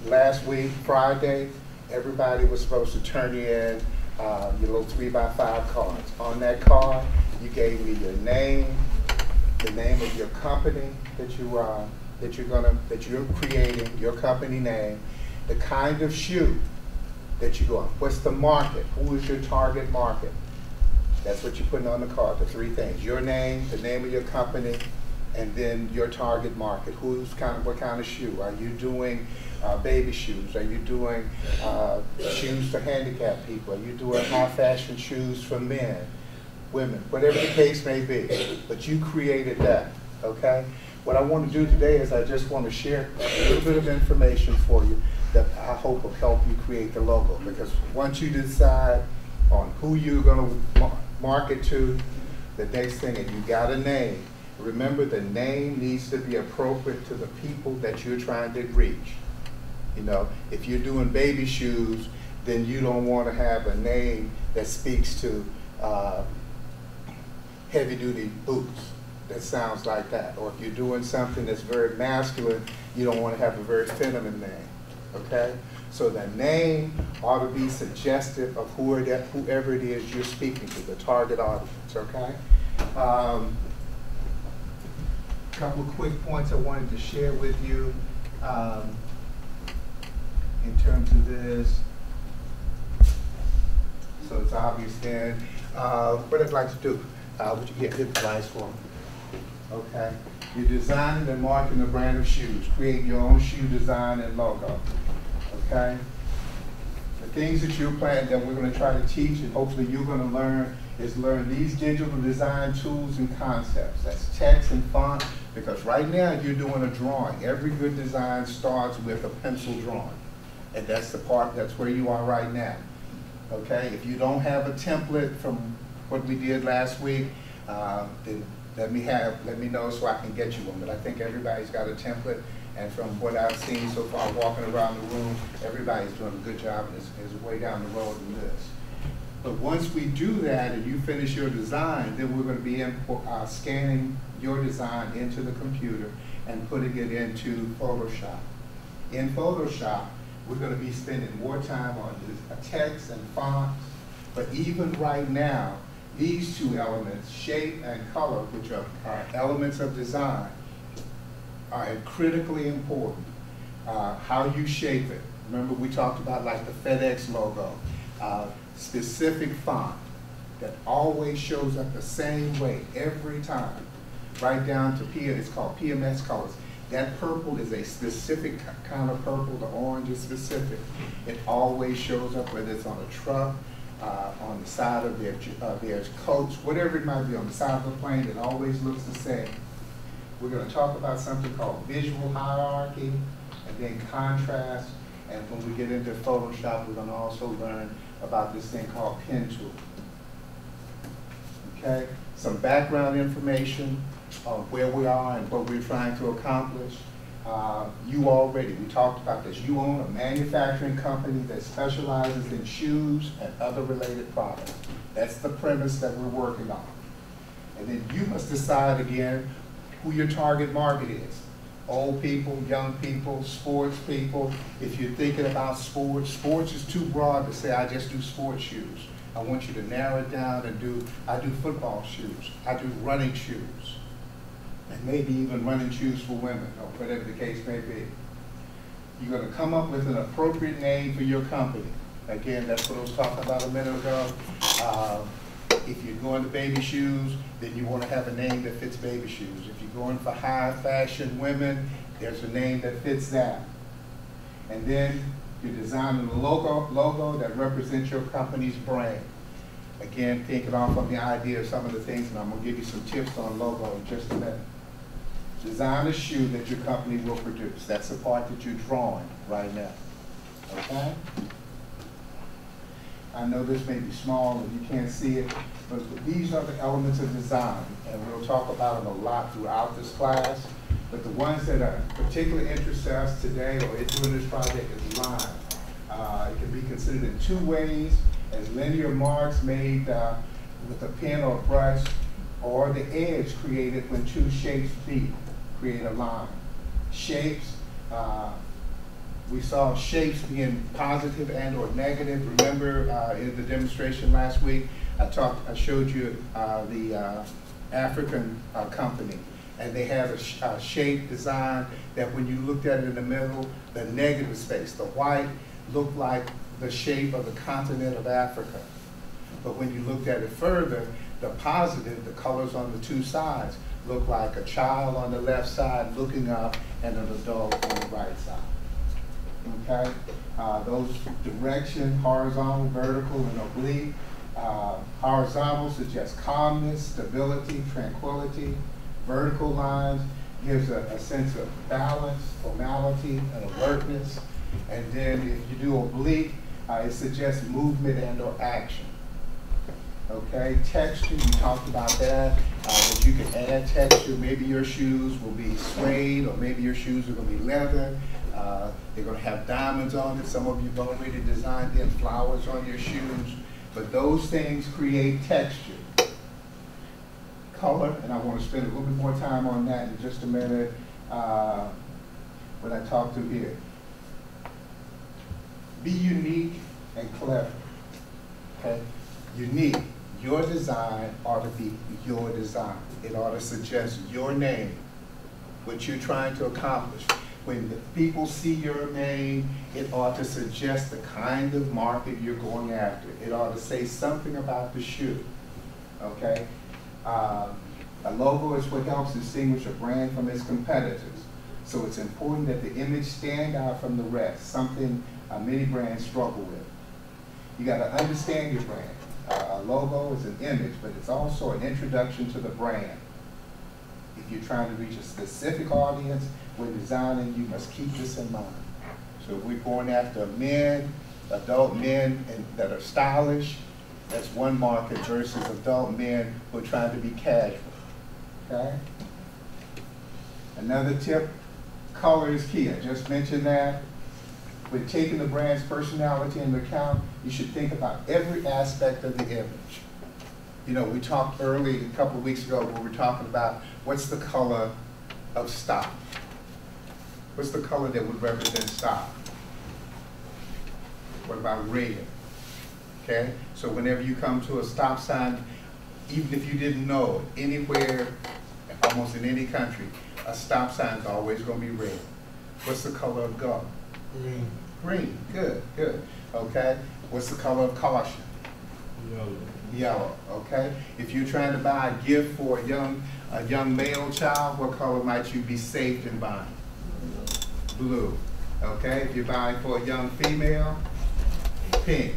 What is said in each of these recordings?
Last week, Friday, everybody was supposed to turn in your little 3x5 cards. On that card, you gave me your name, the name of your company that you're creating, your company name, the kind of shoe that you go on. What's the market? Who is your target market? That's what you're putting on the card, the three things. Your name, the name of your company, and then your target market. What kind of shoe? Are you doing baby shoes? Are you doing shoes for handicapped people? Are you doing high fashion shoes for men, women, whatever the case may be? But you created that, okay? What I want to do today is I just want to share a little bit of information for you that I hope will help you create the logo. Because once you decide on who you're going to market to, the next thing, and you got a name, remember the name needs to be appropriate to the people that you're trying to reach. You know, if you're doing baby shoes, then you don't want to have a name that speaks to heavy-duty boots that sounds like that. Or if you're doing something that's very masculine, you don't want to have a very feminine name, okay? So the name ought to be suggestive of whoever it is you're speaking to, the target audience, okay? Couple of quick points I wanted to share with you in terms of this. So it's obvious then. What I'd like to do, would you get the device for me? Okay. You're designing and marketing a brand of shoes. Create your own shoe design and logo. Okay. The things that you're planning that we're going to try to teach and hopefully you're going to learn these digital design tools and concepts. That's text and font, because right now you're doing a drawing. Every good design starts with a pencil drawing. And that's where you are right now. Okay, if you don't have a template from what we did last week, then let me know so I can get you one. But I think everybody's got a template, and from what I've seen so far walking around the room, everybody's doing a good job and is way down the road in this. But once we do that and you finish your design, then we're going to be scanning your design into the computer and putting it into Photoshop. In Photoshop, we're going to be spending more time on text and fonts, but even right now, these two elements, shape and color, which are elements of design, are critically important. How you shape it. Remember we talked about like the FedEx logo. Specific font that always shows up the same way every time, right down to it's called PMS colors. That purple is a specific kind of purple. The orange is specific. It always shows up, whether it's on a truck, on the side of their coats, whatever it might be, on the side of the plane. It always looks the same. We're going to talk about something called visual hierarchy and then contrast. And when we get into Photoshop, we're going to also learn about this thing called pen tool. Okay, some background information on where we are and what we're trying to accomplish. We talked about this. You own a manufacturing company that specializes in shoes and other related products. That's the premise that we're working on. And then you must decide again who your target market is. Old people, young people, sports people. If you're thinking about sports is too broad to say I just do sports shoes. I want you to narrow it down and I do football shoes. I do running shoes. And maybe even running shoes for women, or whatever the case may be. You're going to come up with an appropriate name for your company. Again, that's what I was talking about a minute ago. If you're going to baby shoes, then you want to have a name that fits baby shoes. If you're going for high fashion women, there's a name that fits that. And then you're designing a logo that represents your company's brand. Again, thinking off on the idea of some of the things, and I'm going to give you some tips on logo in just a minute. Design a shoe that your company will produce. That's the part that you're drawing right now. Okay? I know this may be small and you can't see it, but these are the elements of design, and we'll talk about them a lot throughout this class. But the ones that are particularly interested us today or in doing this project is line. It can be considered in two ways, as linear marks made with a pen or brush, or the edge created when two shapes meet, create a line. Shapes We saw shapes being positive and or negative. Remember in the demonstration last week, I showed you the African company, and they have a shape design that when you looked at it in the middle, the negative space, the white, looked like the shape of the continent of Africa. But when you looked at it further, the positive, the colors on the two sides, look like a child on the left side looking up and an adult on the right side. Okay? Those direction, horizontal, vertical, and oblique. Horizontal suggests calmness, stability, tranquility. Vertical lines gives a sense of balance, formality, and alertness. And then if you do oblique, it suggests movement and or action. Okay, texture, we talked about that, that you can add texture. Maybe your shoes will be suede, or maybe your shoes are going to be leather. They're going to have diamonds on it. Some of you have already designed in flowers on your shoes. But those things create texture. Color, and I want to spend a little bit more time on that in just a minute when I talk through here. Be unique and clever. Okay? Unique. Your design ought to be your design. It ought to suggest your name, what you're trying to accomplish. When the people see your name, it ought to suggest the kind of market you're going after. It ought to say something about the shoe. Okay? A logo is what helps distinguish a brand from its competitors. So it's important that the image stand out from the rest, something many brands struggle with. You got to understand your brand. A logo is an image, but it's also an introduction to the brand. If you're trying to reach a specific audience when designing, you must keep this in mind. So if we're going after men, adult men that are stylish, that's one market versus adult men who are trying to be casual. Okay? Another tip, color is key. I just mentioned that. With taking the brand's personality into account, you should think about every aspect of the image. You know, we talked early, a couple of weeks ago, when we were talking about what's the color of stop. What's the color that would represent stop? What about red? Okay? So whenever you come to a stop sign, even if you didn't know, anywhere, almost in any country, a stop sign is always going to be red. What's the color of go? Green. Green. Good, good. Okay? What's the color of caution? Yellow. Yellow. Okay? If you're trying to buy a gift for a young male child, what color might you be safe in buying? Blue. Okay? If you're buying for a young female, pink.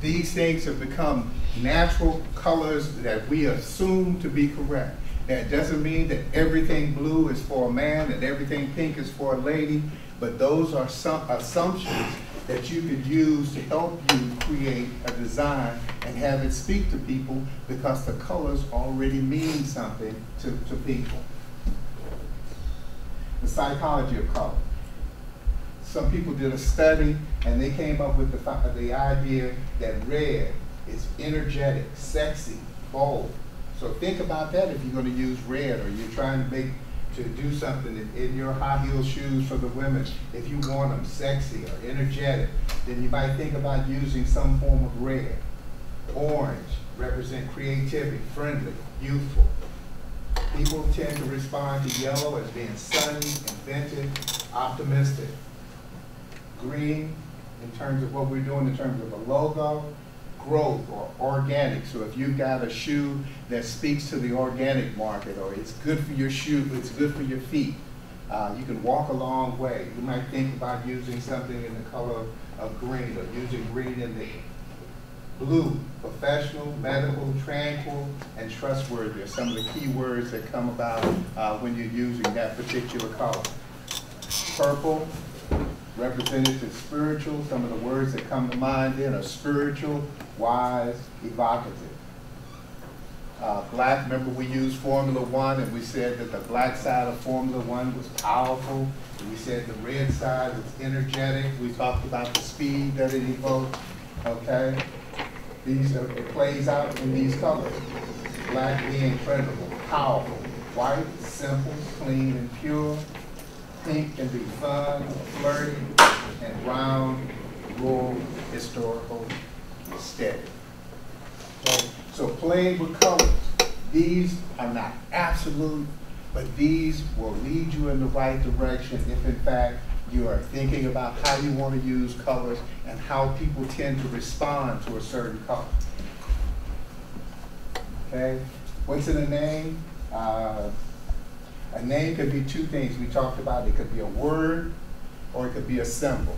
These things have become natural colors that we assume to be correct. That doesn't mean that everything blue is for a man and everything pink is for a lady, but those are some assumptions that you could use to help you create a design and have it speak to people, because the colors already mean something to people. The psychology of color. Some people did a study and they came up with the idea that red is energetic, sexy, bold. So think about that if you're going to use red, or you're trying to do something in your high heel shoes for the women. If you want them sexy or energetic, then you might think about using some form of red. Orange represent creativity, friendly, youthful. People tend to respond to yellow as being sunny, inventive, optimistic. Green, in terms of what we're doing in terms of a logo, growth or organic. So if you've got a shoe that speaks to the organic market, or it's good for your shoe, it's good for your feet, you can walk a long way. You might think about using something in the color of green, or using green in there. Blue, professional, medical, tranquil, and trustworthy are some of the key words that come about when you're using that particular color. Purple, representative spiritual. Some of the words that come to mind then are spiritual, wise, evocative. Black, remember we used Formula One, and we said that the black side of Formula One was powerful. And we said the red side was energetic. We talked about the speed that it evoked. Okay? It plays out in these colors. Black being incredible, powerful. White, simple, clean, and pure. Pink can be fun, flirty, and brown, rural, historical, steady. Okay? So playing with colors, these are not absolute, but these will lead you in the right direction if in fact you are thinking about how you want to use colors and how people tend to respond to a certain color. Okay? What's in a name? A name could be two things we talked about. It could be a word or it could be a symbol.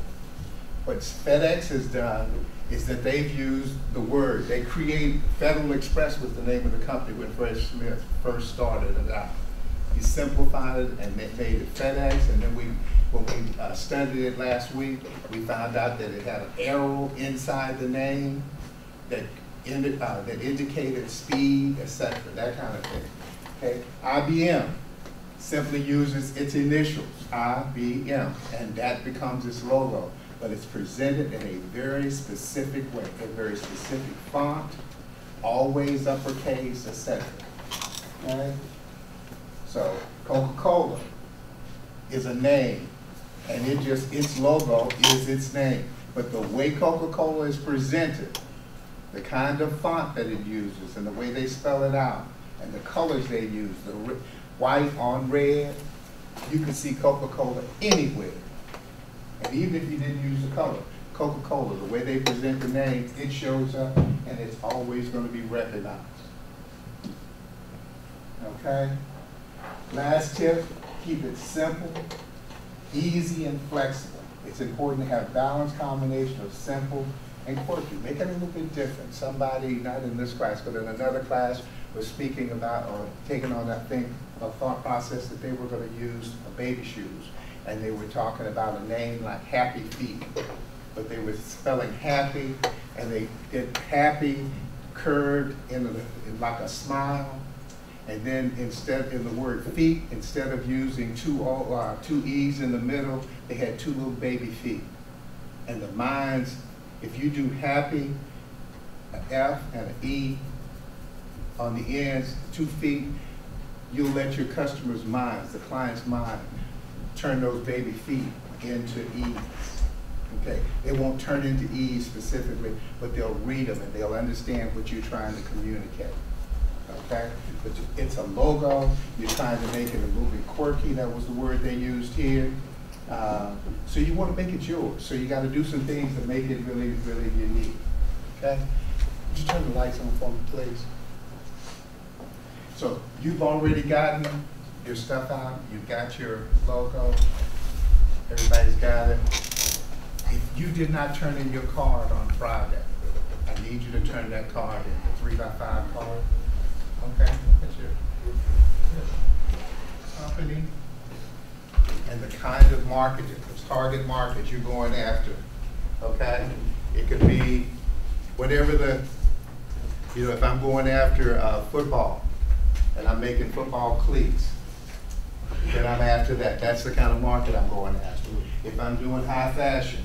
What FedEx has done is that they've used the word. They created, Federal Express was the name of the company when Fred Smith first started it out. He simplified it and they made it FedEx, and then when we studied it last week, we found out that it had an arrow inside the name that indicated speed, etc., that kind of thing. Okay, IBM simply uses its initials, IBM, and that becomes its logo. But it's presented in a very specific way, a very specific font, always uppercase, etc. Okay? So Coca-Cola is a name, and its logo is its name. But the way Coca-Cola is presented, the kind of font that it uses, and the way they spell it out, and the colors they use, the white on red, you can see Coca-Cola anywhere. And even if you didn't use the color, Coca-Cola, the way they present the name, it shows up and it's always going to be recognized. Okay? Last tip, keep it simple, easy, and flexible. It's important to have a balanced combination of simple and quirky. Make it a little bit different. Somebody, not in this class, but in another class, was speaking about or taking on that thing, a thought process that they were going to use baby shoes. And they were talking about a name like Happy Feet, but they were spelling happy, and they did happy curved in like a smile, and then instead in the word feet, instead of using two E's in the middle, they had two little baby feet. And the minds, if you do happy, an F and an E on the ends, 2 feet, you'll let your customers' minds, the client's mind, turn those baby feet into E's. Okay, they won't turn into E's specifically, but they'll read them and they'll understand what you're trying to communicate. Okay, but it's a logo. You're trying to make it a little bit quirky. That was the word they used here. So you want to make it yours. So you got to do some things to make it really, really unique. Okay, would you turn the lights on for me, please? So you've already gotten your stuff out, you've got your logo, everybody's got it. If you did not turn in your card on Friday, I need you to turn that card in, the 3x5 card. Okay, that's your company and the kind of market, the target market you're going after. Okay, it could be whatever the, if I'm going after football and I'm making football cleats, then I'm after that. That's the kind of market I'm going after. If I'm doing high fashion,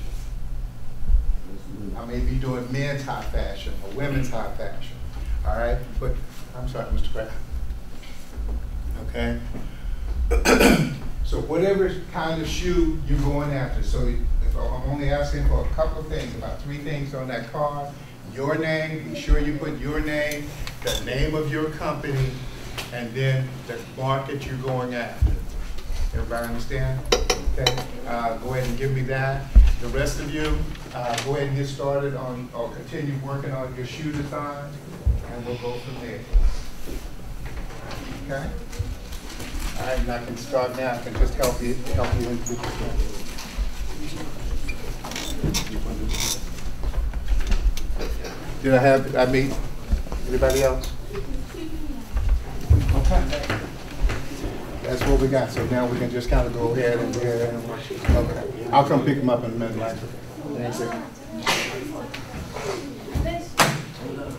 I may be doing men's high fashion or women's high fashion. All right? But, I'm sorry, Mr. Pratt. Okay? So whatever kind of shoe you're going after. So if I'm only asking for a couple of things, about 3 things on that card. Your name, be sure you put your name, the name of your company, and then the market you're going after. Everybody understand? Okay, go ahead and give me that. The rest of you, go ahead and get started on, or continue working on your shoe design, and we'll go from there. Okay? All right, and I can start now. I can just help you with your Did I have, anybody else? Okay. That's what we got. So now we can just kind of go ahead and okay. I'll come pick them up in a minute.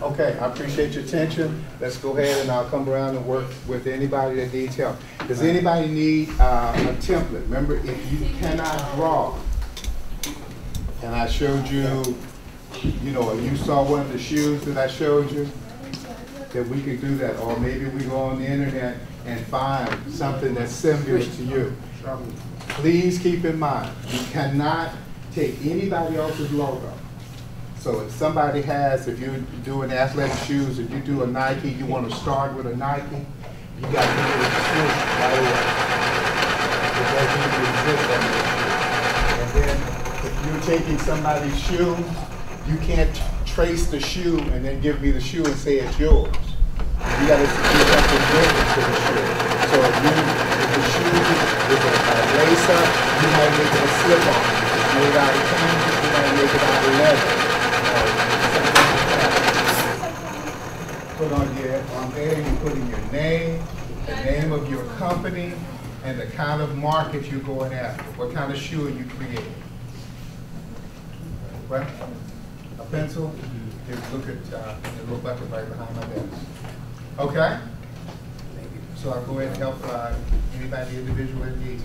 Okay, I appreciate your attention. Let's go ahead and I'll come around and work with anybody that needs help. Does anybody need a template? Remember, if you cannot draw, and I showed you, you saw one of the shoes that I showed you, that we could do that. Or maybe we go on the internet and find something that's similar to you. Please keep in mind, you cannot take anybody else's logo. So if somebody has, if you're doing athletic shoes, if you do a Nike, you want to start with a Nike, you got to do it swoosh right away. It doesn't even exist on your shoe. And then if you're taking somebody's shoe, you can't trace the shoe and then give me the shoe and say it's yours. You got to do something different to the shoe. So if the shoe is a lace up, you might make it a slip on. If it's made out of canvas, you might make it out of leather. Put on there, you put in your name, the name of your company, and the kind of market you're going after. What kind of shoe are you creating? Right? A pencil? Here, look at the little bucket right behind my desk. Okay? So I'll go ahead and help anybody individual in need.